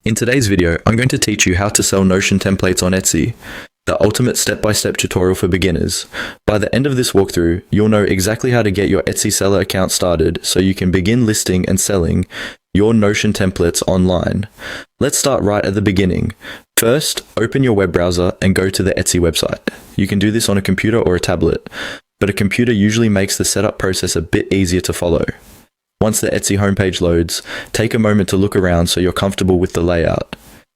In today's video, I'm going to teach you how to sell Notion templates on Etsy, the ultimate step-by-step tutorial for beginners. By the end of this walkthrough, you'll know exactly how to get your Etsy seller account started so you can begin listing and selling your Notion templates online. Let's start right at the beginning. First, open your web browser and go to the Etsy website. You can do this on a computer or a tablet, but a computer usually makes the setup process a bit easier to follow. Once the Etsy homepage loads, take a moment to look around so you're comfortable with the layout.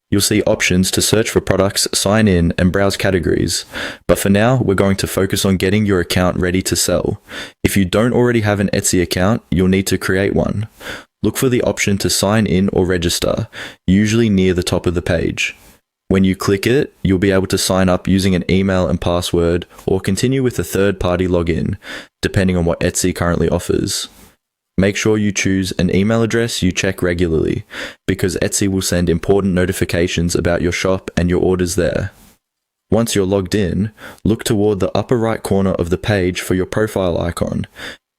You'll see options to search for products, sign in, and browse categories. But for now, we're going to focus on getting your account ready to sell. If you don't already have an Etsy account, you'll need to create one. Look for the option to sign in or register, usually near the top of the page. When you click it, you'll be able to sign up using an email and password or continue with a third-party login, depending on what Etsy currently offers. Make sure you choose an email address you check regularly, because Etsy will send important notifications about your shop and your orders there. Once you're logged in, look toward the upper right corner of the page for your profile icon.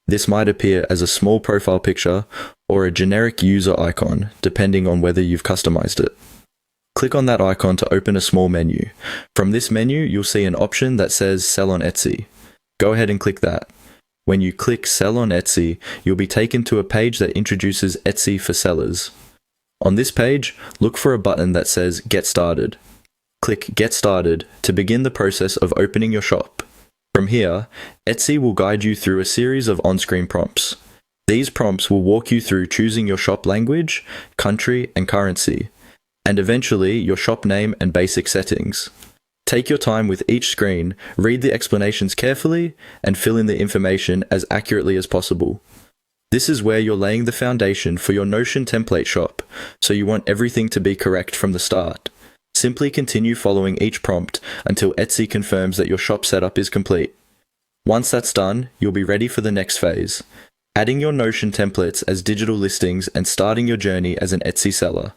This might appear as a small profile picture or a generic user icon, depending on whether you've customized it. Click on that icon to open a small menu. From this menu, you'll see an option that says Sell on Etsy. Go ahead and click that. When you click Sell on Etsy, you'll be taken to a page that introduces Etsy for sellers. On this page, look for a button that says Get Started. Click Get Started to begin the process of opening your shop. From here, Etsy will guide you through a series of on-screen prompts. These prompts will walk you through choosing your shop language, country, and currency, and eventually your shop name and basic settings. Take your time with each screen, read the explanations carefully, and fill in the information as accurately as possible. This is where you're laying the foundation for your Notion template shop, so you want everything to be correct from the start. Simply continue following each prompt until Etsy confirms that your shop setup is complete. Once that's done, you'll be ready for the next phase, adding your Notion templates as digital listings and starting your journey as an Etsy seller.